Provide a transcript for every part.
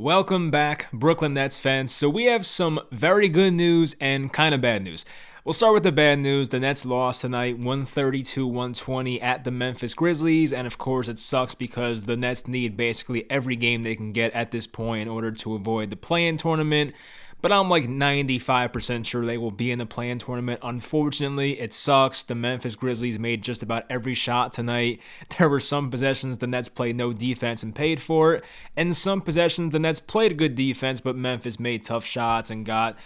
Welcome back, Brooklyn Nets fans. So we have some very good news and kind of bad news. We'll start with the bad news. The Nets lost tonight 132-120 at the Memphis Grizzlies, and of course it sucks because the Nets need basically every game they can get at this point in order to avoid the play-in tournament. But I'm like 95% sure they will be in the play-in tournament. Unfortunately, it sucks. The Memphis Grizzlies made just about every shot tonight. There were some possessions the Nets played no defense and paid for it, and some possessions the Nets played good defense, but Memphis made tough shots and got,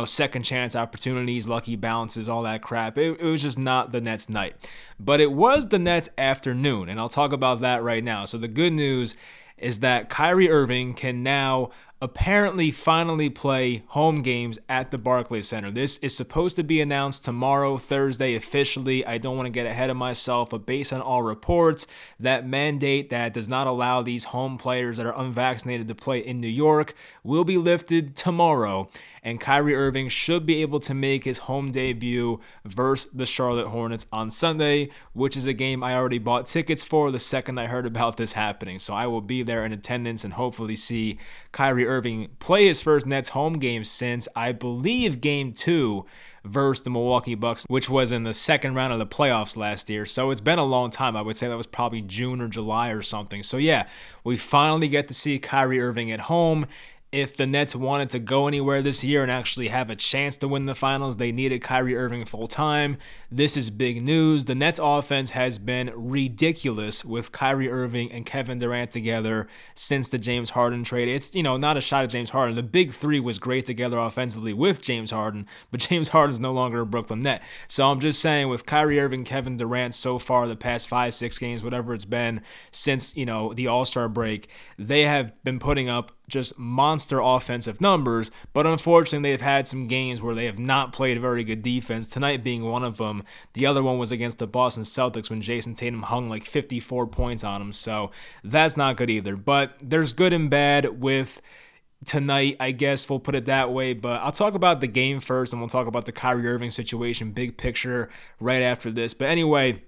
second chance opportunities, lucky bounces, all that crap. It was just not the Nets' night. But it was the Nets' afternoon, and I'll talk about that right now. So the good news is that Kyrie Irving can now apparently finally play home games at the Barclays Center. This is supposed to be announced tomorrow, Thursday, officially. I don't want to get ahead of myself, but based on all reports, that mandate that does not allow these home players that are unvaccinated to play in New York will be lifted tomorrow, and Kyrie Irving should be able to make his home debut versus the Charlotte Hornets on Sunday, which is a game I already bought tickets for the second I heard about this happening. So I will be there in attendance and hopefully see Kyrie Irving play his first Nets home game since, I believe, Game 2 versus the Milwaukee Bucks, which was in the second round of the playoffs last year. So it's been a long time. I would say that was probably June or July or something. So yeah, we finally get to see Kyrie Irving at home. If the Nets wanted to go anywhere this year and actually have a chance to win the finals, they needed Kyrie Irving full time. This is big news. The Nets offense has been ridiculous with Kyrie Irving and Kevin Durant together since the James Harden trade. It's, not a shot at James Harden. The big three was great together offensively with James Harden, but James Harden's no longer a Brooklyn Net. So I'm just saying, with Kyrie Irving, Kevin Durant so far the past 5-6 games, whatever it's been since, the All-Star break, they have been putting up just monster offensive numbers, but unfortunately they've had some games where they have not played very good defense, tonight being one of them. The other one was against the Boston Celtics when Jason Tatum hung like 54 points on them, so that's not good either. But there's good and bad with tonight, I guess we'll put it that way. But I'll talk about the game first, and we'll talk about the Kyrie Irving situation, big picture, right after this. But anyway,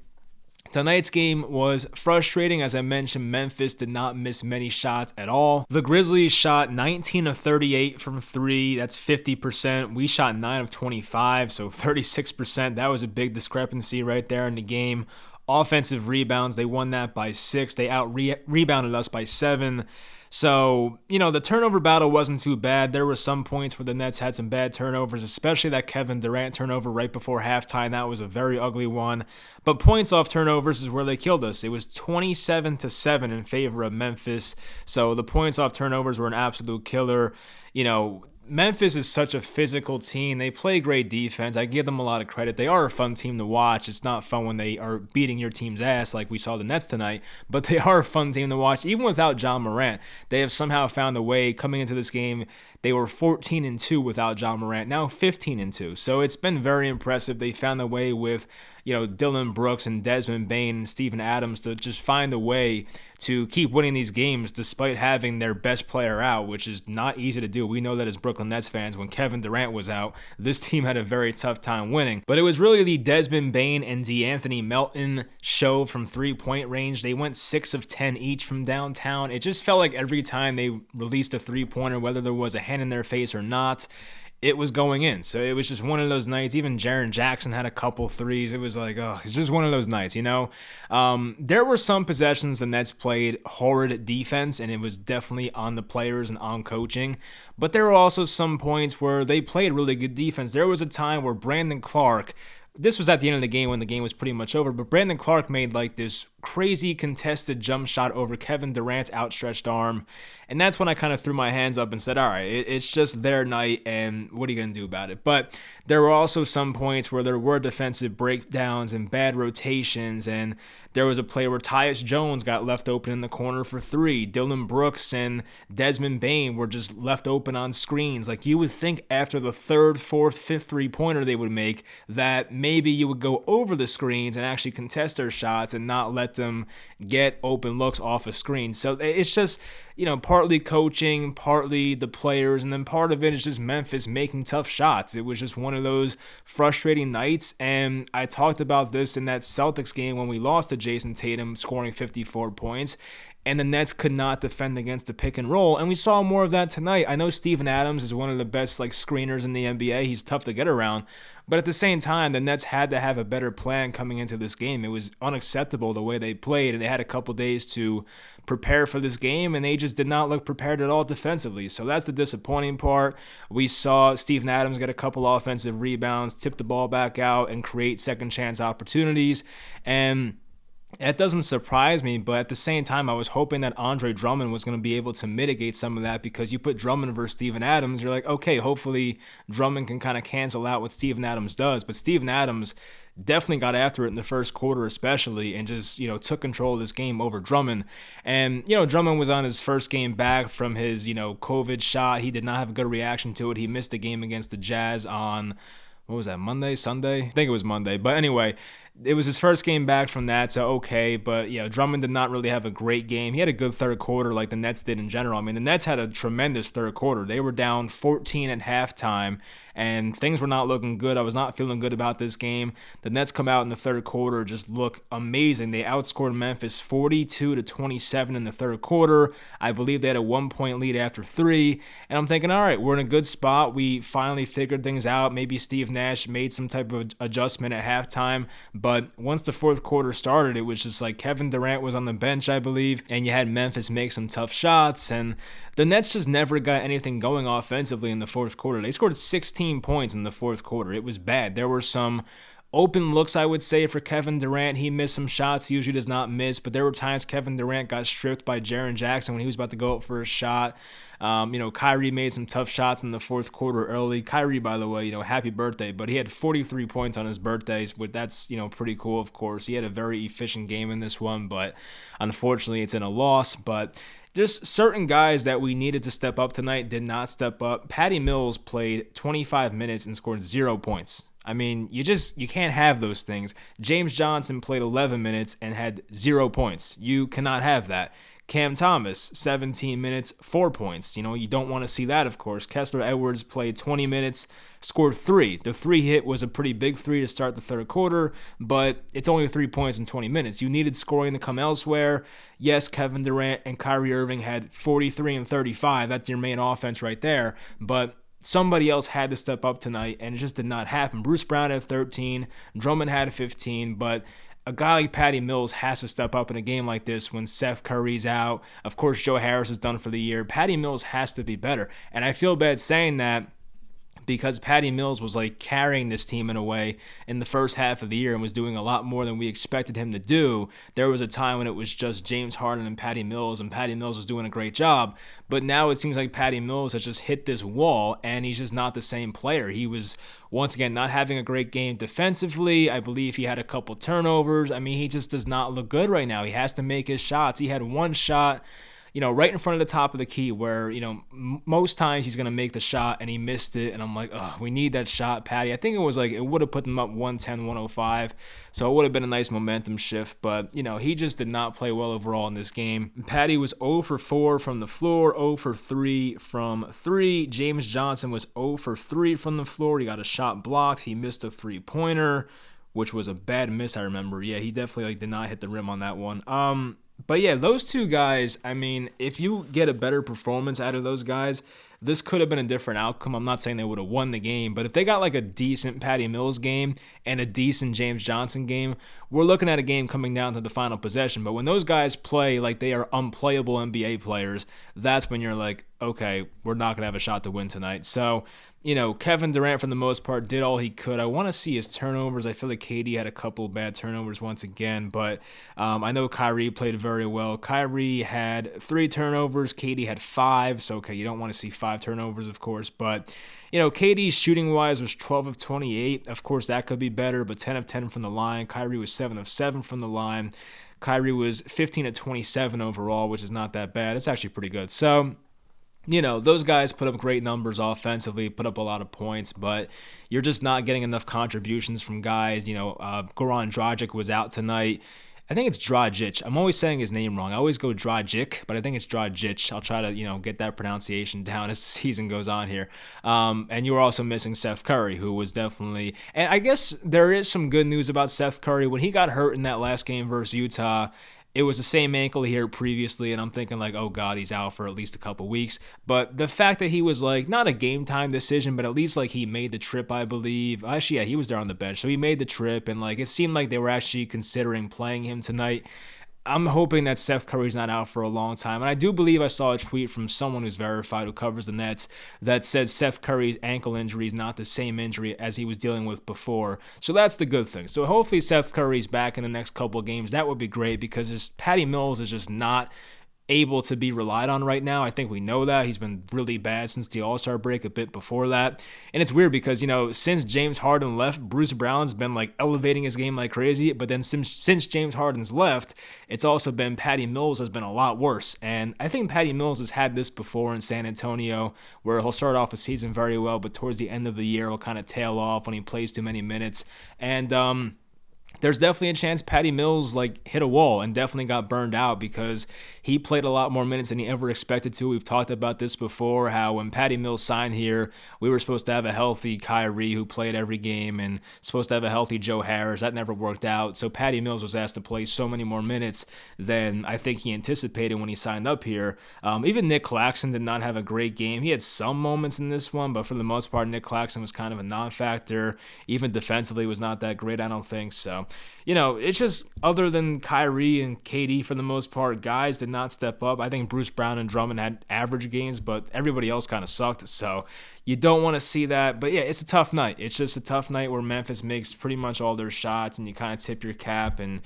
tonight's game was frustrating. As I mentioned, Memphis did not miss many shots at all. The Grizzlies shot 19 of 38 from 3. That's 50%. We shot 9 of 25, so 36%. That was a big discrepancy right there in the game. Offensive rebounds, they won that by 6. They out-rebounded us by 7. So, the turnover battle wasn't too bad. There were some points where the Nets had some bad turnovers, especially that Kevin Durant turnover right before halftime. That was a very ugly one. But points off turnovers is where they killed us. It was 27-7 in favor of Memphis. So the points off turnovers were an absolute killer. Memphis is such a physical team. They play great defense. I give them a lot of credit. They are a fun team to watch. It's not fun when they are beating your team's ass like we saw the Nets tonight, but they are a fun team to watch. Even without John Morant, they have somehow found a way coming into this game. They were 14-2 without John Morant, now 15-2. So it's been very impressive. They found a way with, Dylan Brooks and Desmond Bane and Steven Adams to just find a way to keep winning these games despite having their best player out, which is not easy to do. We know that as Brooklyn Nets fans, when Kevin Durant was out, this team had a very tough time winning. But it was really the Desmond Bane and DeAnthony Melton show from three-point range. They went 6 of 10 each from downtown. It just felt like every time they released a three-pointer, whether there was a hand in their face or not, it was going in. So it was just one of those nights. Even Jaren Jackson had a couple threes. It was like, it's just one of those nights, There were some possessions the Nets played horrid defense, and it was definitely on the players and on coaching. But there were also some points where they played really good defense. There was a time where Brandon Clark, this was at the end of the game when the game was pretty much over, but Brandon Clark made like this crazy contested jump shot over Kevin Durant's outstretched arm. And that's when I kind of threw my hands up and said, all right, it's just their night, and what are you going to do about it? But there were also some points where there were defensive breakdowns and bad rotations, and there was a play where Tyus Jones got left open in the corner for 3. Dylan Brooks and Desmond Bane were just left open on screens. Like, you would think after the 3rd, 4th, 5th three-pointer they would make that maybe you would go over the screens and actually contest their shots and not let them get open looks off a screen. So it's just, partly coaching, partly the players, and then part of it is just Memphis making tough shots. It was just one of those frustrating nights, and I talked about this in that Celtics game when we lost to Jason Tatum scoring 54 points. and the Nets could not defend against the pick and roll, and we saw more of that tonight. I know Steven Adams is one of the best screeners in the NBA. He's tough to get around, but at the same time, the Nets had to have a better plan coming into this game. It was unacceptable the way they played, and they had a couple days to prepare for this game, and they just did not look prepared at all defensively. So that's the disappointing part. We saw Steven Adams get a couple offensive rebounds, tip the ball back out, and create second chance opportunities, and that doesn't surprise me, but at the same time, I was hoping that Andre Drummond was going to be able to mitigate some of that, because you put Drummond versus Steven Adams, you're like, okay, hopefully Drummond can kind of cancel out what Steven Adams does. But Steven Adams definitely got after it in the first quarter especially, and just, took control of this game over Drummond. And, Drummond was on his first game back from his, COVID shot. He did not have a good reaction to it. He missed the game against the Jazz on, what was that, Sunday? I think it was Monday. But anyway, it was his first game back from that, so okay. But, Drummond did not really have a great game. He had a good third quarter like the Nets did in general. I mean, the Nets had a tremendous third quarter. They were down 14 at halftime, and things were not looking good. I was not feeling good about this game. The Nets come out in the third quarter, just look amazing. They outscored Memphis 42-27 in the third quarter. I believe they had a 1-point lead after 3, and I'm thinking, all right, we're in a good spot. We finally figured things out. Maybe Steve Nash made some type of adjustment at halftime, but once the fourth quarter started, it was just like Kevin Durant was on the bench, I believe, and you had Memphis make some tough shots, and the Nets just never got anything going offensively in the fourth quarter. They scored 16 points in the fourth quarter. It was bad. There were some open looks, I would say, for Kevin Durant. He missed some shots he usually does not miss, but there were times Kevin Durant got stripped by Jaren Jackson when he was about to go up for a shot. Kyrie made some tough shots in the fourth quarter early. Kyrie, by the way, happy birthday, but he had 43 points on his birthdays, but that's, pretty cool, of course. He had a very efficient game in this one, but unfortunately it's in a loss. But just certain guys that we needed to step up tonight did not step up. Patty Mills played 25 minutes and scored 0 points. I mean, you can't have those things. James Johnson played 11 minutes and had 0 points. You cannot have that. Cam Thomas, 17 minutes, 4 points. You don't want to see that, of course. Kessler Edwards played 20 minutes, scored 3. The 3 hit was a pretty big 3 to start the third quarter, but it's only 3 points in 20 minutes. You needed scoring to come elsewhere. Yes, Kevin Durant and Kyrie Irving had 43 and 35. That's your main offense right there, but somebody else had to step up tonight, and it just did not happen. Bruce Brown had 13, Drummond had 15, but a guy like Patty Mills has to step up in a game like this when Seth Curry's out. Of course, Joe Harris is done for the year. Patty Mills has to be better, and I feel bad saying that, because Patty Mills was carrying this team in a way in the first half of the year and was doing a lot more than we expected him to do. There was a time when it was just James Harden and Patty Mills was doing a great job. But now it seems like Patty Mills has just hit this wall, and he's just not the same player. He was, once again, not having a great game defensively. I believe he had a couple turnovers. I mean, he just does not look good right now. He has to make his shots. He had one shot right in front of the top of the key where, most times he's going to make the shot and he missed it. And I'm like, oh, we need that shot, Patty. I think it was it would have put them up 110, 105. So it would have been a nice momentum shift. But, he just did not play well overall in this game. Patty was 0 for 4 from the floor, 0 for 3 from 3. James Johnson was 0 for 3 from the floor. He got a shot blocked. He missed a 3-pointer, which was a bad miss, I remember. Yeah, he definitely did not hit the rim on that one. But yeah, those two guys, I mean, if you get a better performance out of those guys, this could have been a different outcome. I'm not saying they would have won the game, but if they got a decent Patty Mills game and a decent James Johnson game, we're looking at a game coming down to the final possession. But when those guys play like they are unplayable NBA players, that's when you're like, okay, we're not going to have a shot to win tonight. So, Kevin Durant, for the most part, did all he could. I want to see his turnovers. I feel like KD had a couple bad turnovers once again, but I know Kyrie played very well. Kyrie had 3 turnovers. KD had 5. So, okay, you don't want to see 5 turnovers, of course, but KD shooting-wise was 12 of 28. Of course, that could be better, but 10 of 10 from the line. Kyrie was 7 of 7 from the line. Kyrie was 15 of 27 overall, which is not that bad. It's actually pretty good. So, those guys put up great numbers offensively, put up a lot of points, but you're just not getting enough contributions from guys. Goran Dragic was out tonight. I think it's Dragic. I'm always saying his name wrong. I always go Dragic, but I think it's Dragic. I'll try to, get that pronunciation down as the season goes on here. And you were also missing Seth Curry, who was definitely, and I guess there is some good news about Seth Curry. When he got hurt in that last game versus Utah, It was the same ankle he hurt previously, and I'm thinking like, oh God, he's out for at least a couple weeks. But the fact that he was like, not a game time decision, but at least like he made the trip, I believe. Actually, yeah, he was there on the bench. So he made the trip, and like it seemed like they were actually considering playing him tonight. I'm hoping that Seth Curry's not out for a long time. And I do believe I saw a tweet from someone who's verified who covers the Nets that said Seth Curry's ankle injury is not the same injury as he was dealing with before. So that's the good thing. So hopefully Seth Curry's back in the next couple of games. That would be great because Patty Mills is just not able to be relied on right now. I think we know that. He's been really bad since the All-Star break, a bit before that. And it's weird because, since James Harden left, Bruce Brown's been like elevating his game like crazy. But then since James Harden's left, it's also been Patty Mills has been a lot worse. And I think Patty Mills has had this before in San Antonio where he'll start off a season very well, but towards the end of the year, he'll kind of tail off when he plays too many minutes. And, there's definitely a chance Patty Mills hit a wall and definitely got burned out because he played a lot more minutes than he ever expected to. We've talked about this before, how when Patty Mills signed here, we were supposed to have a healthy KYRIE who played every game and supposed to have a healthy Joe Harris. That never worked out. So Patty Mills was asked to play so many more minutes than I think he anticipated when he signed up here. Even Nick Claxton did not have a great game. He had some moments in this one, but for the most part, Nick Claxton was kind of a non-factor. Even defensively was not that great, I don't think. So, it's just other than KYRIE and KD for the most part, guys did not step up. I think Bruce Brown and Drummond had average games, but everybody else kind of sucked. So you don't want to see that. But yeah, it's a tough night. It's just a tough night where Memphis makes pretty much all their shots and you kind of tip your cap and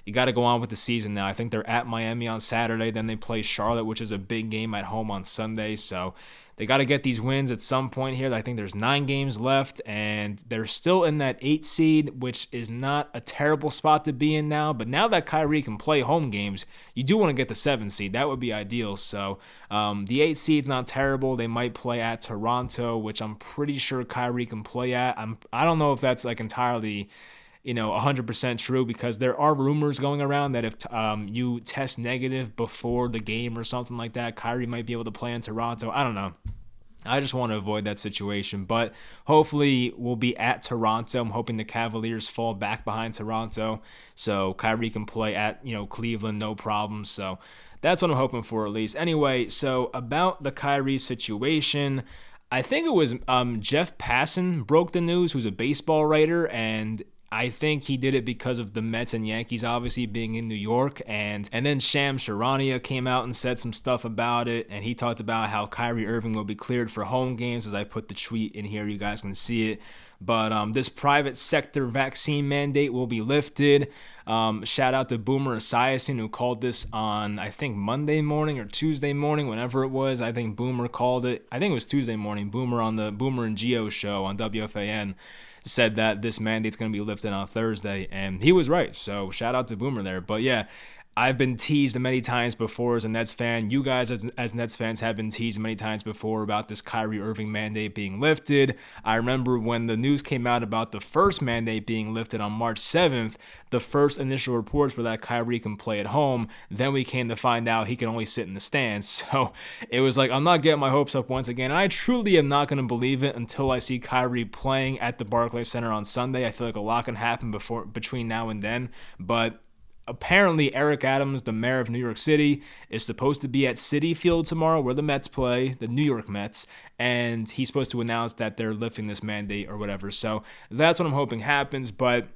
you got to go on with the season now. I think they're at Miami on Saturday. Then they play Charlotte, which is a big game at home on Sunday. So they got to get these wins at some point here. I think there's 9 games left, and they're still in that 8 seed, which is not a terrible spot to be in now. But now that KYRIE can play home games, you do want to get the 7 seed. That would be ideal. So the 8 seed's not terrible. They might play at Toronto, which I'm pretty sure KYRIE can play at. I don't know if that's entirely 100% true because there are rumors going around that if you test negative before the game or something like that, KYRIE might be able to play in Toronto. I don't know. I just want to avoid that situation, but hopefully we'll be at Toronto. I'm hoping the Cavaliers fall back behind Toronto so KYRIE can play at, Cleveland, no problem. So that's what I'm hoping for at least. Anyway, so about the KYRIE situation, I think it was Jeff Passan broke the news, who's a baseball writer, and I think he did it because of the Mets and Yankees obviously being in New York, and then Shams Charania came out and said some stuff about it, and he talked about how KYRIE Irving will be cleared for home games. As I put the tweet in here, you guys can see it. But this private sector vaccine mandate will be lifted. Shout out to Boomer Esiason, who called this on, I think, Monday morning or Tuesday morning, whenever it was. I think Boomer called it. I think it was Tuesday morning. Boomer on the Boomer and Geo show on WFAN said that this mandate's going to be lifted on Thursday, and he was right. So shout out to Boomer there. But yeah, I've been teased many times before as a Nets fan. You guys as Nets fans have been teased many times before about this KYRIE Irving mandate being lifted. I remember when the news came out about the first mandate being lifted on March 7th, the first initial reports were that KYRIE can play at home. Then we came to find out he can only sit in the stands. So it was like, I'm not getting my hopes up once again. I truly am not going to believe it until I see KYRIE playing at the Barclays Center on Sunday. I feel like a lot can happen between now and then, but apparently, Eric Adams, the mayor of New York City, is supposed to be at Citi Field tomorrow where the Mets play, the New York Mets, and he's supposed to announce that they're lifting this mandate or whatever. So that's what I'm hoping happens, but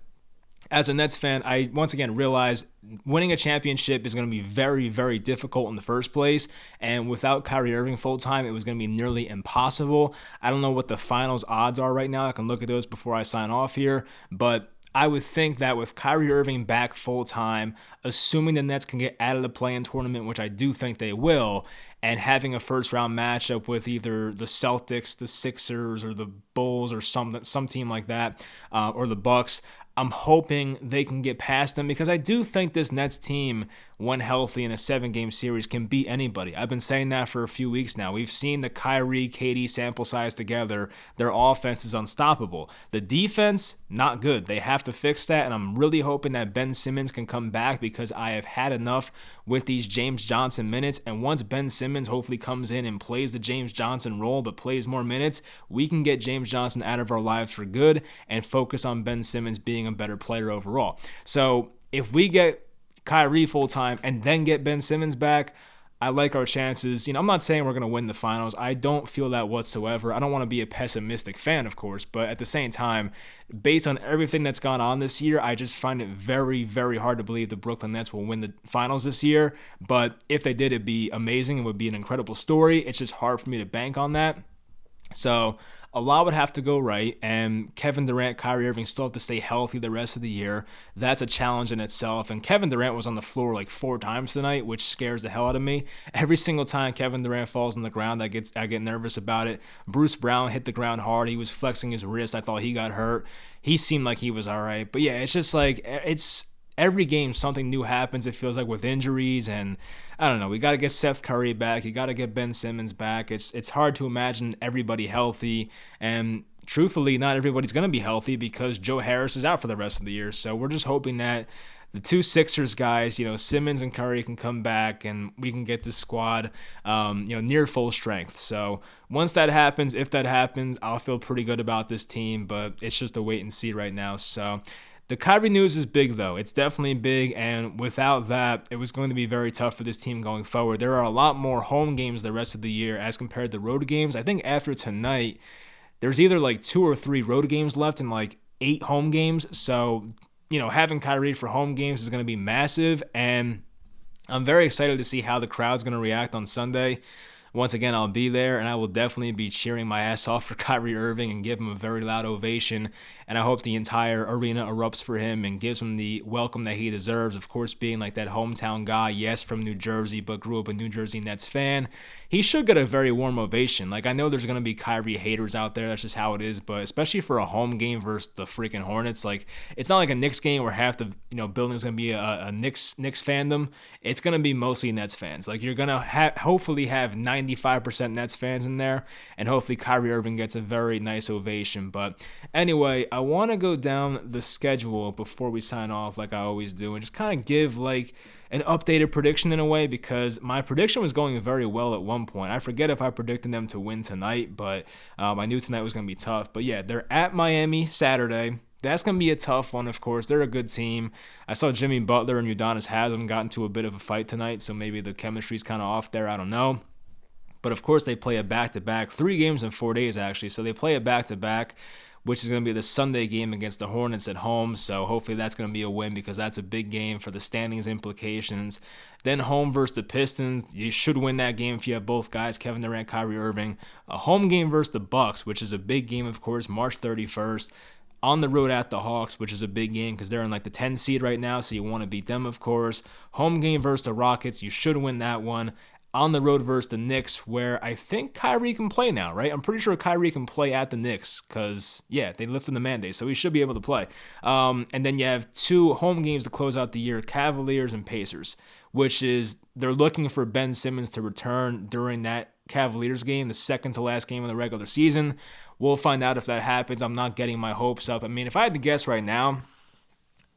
as a Nets fan, I once again realized winning a championship is going to be very, very difficult in the first place, and without KYRIE Irving full-time, it was going to be nearly impossible. I don't know what the finals odds are right now. I can look at those before I sign off here, but I would think that with KYRIE Irving back full-time, assuming the Nets can get out of the play-in tournament, which I do think they will, and having a first-round matchup with either the Celtics, the Sixers, or the Bulls, or some team like that, or the Bucks, I'm hoping they can get past them because I do think this Nets team, when healthy in a 7-game series, can beat anybody. I've been saying that for a few weeks now. We've seen the KYRIE, KD sample size together. Their offense is unstoppable. The defense, not good. They have to fix that, and I'm really hoping that Ben Simmons can come back because I have had enough with these James Johnson minutes, and once Ben Simmons hopefully comes in and plays the James Johnson role but plays more minutes, we can get James Johnson out of our lives for good and focus on Ben Simmons being a better player overall. So if we get Kyrie full time and then get Ben Simmons back, I like our chances. I'm not saying we're going to win the finals. I don't feel that whatsoever. I don't want to be a pessimistic fan, of course, but at the same time, based on everything that's gone on this year, I just find it very, very hard to believe the Brooklyn Nets will win the finals this year. But if they did, it'd be amazing. It would be an incredible story. It's just hard for me to bank on that. So a lot would have to go right, and Kevin Durant, Kyrie Irving still have to stay healthy the rest of the year. That's a challenge in itself, and Kevin Durant was on the floor like 4 times tonight, which scares the hell out of me. Every single time Kevin Durant falls on the ground, I get nervous about it. Bruce Brown hit the ground hard. He was flexing his wrist. I thought he got hurt. He seemed like he was all right. But yeah, it's just like every game something new happens, it feels like, with injuries, and I don't know. We got to get Seth Curry back. You got to get Ben Simmons back. It's hard to imagine everybody healthy, and truthfully, not everybody's going to be healthy because Joe Harris is out for the rest of the year. So we're just hoping that the 2 Sixers guys, Simmons and Curry, can come back and we can get this squad, near full strength. So once that happens, if that happens, I'll feel pretty good about this team, but it's just a wait and see right now. So the Kyrie news is big, though. It's definitely big, and without that, it was going to be very tough for this team going forward. There are a lot more home games the rest of the year as compared to road games. I think after tonight, there's either like 2 or 3 road games left and like 8 home games. So, having Kyrie for home games is going to be massive, and I'm very excited to see how the crowd's going to react on Sunday. Once again, I'll be there, and I will definitely be cheering my ass off for Kyrie Irving and give him a very loud ovation, and I hope the entire arena erupts for him and gives him the welcome that he deserves. Of course, being like that hometown guy, yes, from New Jersey, but grew up a New Jersey Nets fan, he should get a very warm ovation. Like, I know there's going to be Kyrie haters out there, that's just how it is, but especially for a home game versus the freaking Hornets, like, it's not like a Knicks game where half the building's going to be a Knicks fandom. It's going to be mostly Nets fans. Like, you're going to hopefully have 95% Nets fans in there, and hopefully Kyrie Irving gets a very nice ovation. But anyway, I want to go down the schedule before we sign off like I always do and just kind of give like an updated prediction in a way, because my prediction was going very well at one point. I forget if I predicted them to win tonight, but I knew tonight was going to be tough. But yeah, they're at Miami Saturday. That's going to be a tough one, of course. They're a good team. I saw Jimmy Butler and Udonis Haslem got into a bit of a fight tonight, so maybe the chemistry's kind of off there. I don't know. But of course, they play a back-to-back, 3 games in 4 days, actually. So they play a back-to-back, which is going to be the Sunday game against the Hornets at home. So hopefully that's going to be a win, because that's a big game for the standings implications. Then home versus the Pistons. You should win that game if you have both guys, Kevin Durant, Kyrie Irving. A home game versus the Bucks, which is a big game, of course, March 31st. On the road at the Hawks, which is a big game because they're in like the 10 seed right now, so you want to beat them, of course. Home game versus the Rockets. You should win that one. On the road versus the Knicks, where I think Kyrie can play now, right? I'm pretty sure Kyrie can play at the Knicks because, yeah, they lifted the mandate, so he should be able to play. And then you have 2 home games to close out the year, Cavaliers and Pacers, which is they're looking for Ben Simmons to return during that Cavaliers game, the second to last game of the regular season. We'll find out if that happens. I'm not getting my hopes up. I mean, if I had to guess right now,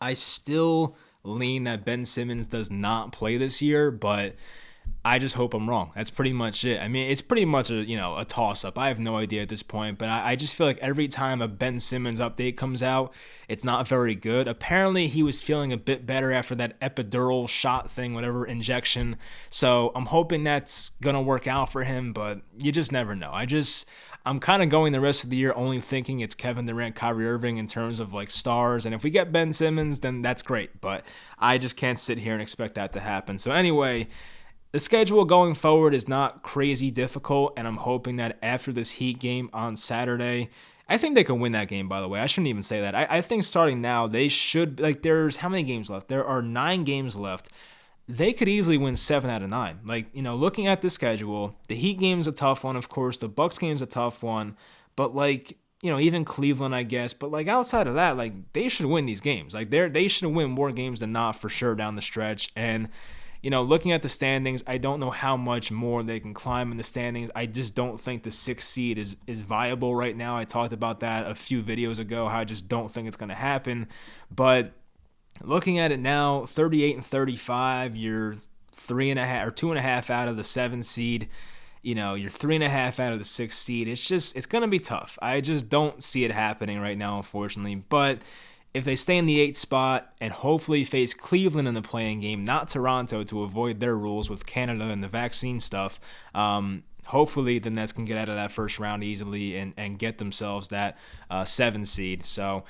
I still lean that Ben Simmons does not play this year, but I just hope I'm wrong. That's pretty much it. I mean, it's pretty much a toss-up. I have no idea at this point, but I just feel like every time a Ben Simmons update comes out, it's not very good. Apparently, he was feeling a bit better after that epidural shot thing, whatever, injection. So I'm hoping that's going to work out for him, but you just never know. I'm kind of going the rest of the year only thinking it's Kevin Durant, Kyrie Irving in terms of like stars. And if we get Ben Simmons, then that's great. But I just can't sit here and expect that to happen. So anyway, the schedule going forward is not crazy difficult. And I'm hoping that after this Heat game on Saturday, I think they can win that game, by the way. I shouldn't even say that. I think starting now, they should, like, there's how many games left? There are 9 games left. They could easily win 7 out of 9. Like, looking at the schedule, the Heat game's a tough one, of course. The Bucks game's a tough one. But, like, even Cleveland, I guess. But, like, outside of that, like, they should win these games. Like, they should win more games than not for sure down the stretch. And, looking at the standings, I don't know how much more they can climb in the standings. I just don't think the 6th seed is viable right now. I talked about that a few videos ago, how I just don't think it's going to happen. But looking at it now, 38 and 35, you're 3.5 or 2.5 out of the 7th seed. You're 3.5 out of the 6th seed. It's going to be tough. I just don't see it happening right now, unfortunately. But if they stay in the 8th spot and hopefully face Cleveland in the playing game, not Toronto, to avoid their rules with Canada and the vaccine stuff, hopefully the Nets can get out of that first round easily and get themselves that 7 seed. So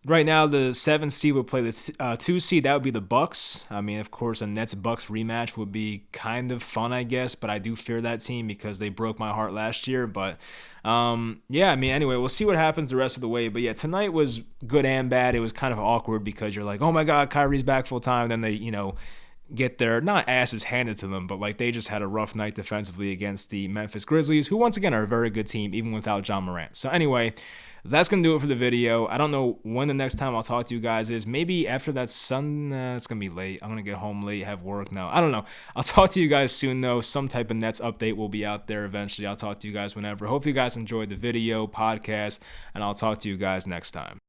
right now, the 7 seed would play the 2 seed. That would be the Bucks. I mean, of course, a Nets-Bucks rematch would be kind of fun, I guess, but I do fear that team because they broke my heart last year. But yeah, I mean, anyway, we'll see what happens the rest of the way. But yeah, tonight was good and bad. It was kind of awkward because you're like, oh my God, Kyrie's back full time. Then they, get their, not asses handed to them, but like they just had a rough night defensively against the Memphis Grizzlies, who once again are a very good team, even without John Morant. So anyway, that's going to do it for the video. I don't know when the next time I'll talk to you guys is. Maybe after that Sunday. It's going to be late. I'm going to get home late, have work now. I don't know. I'll talk to you guys soon, though. Some type of Nets update will be out there eventually. I'll talk to you guys whenever. Hope you guys enjoyed the video, podcast, and I'll talk to you guys next time.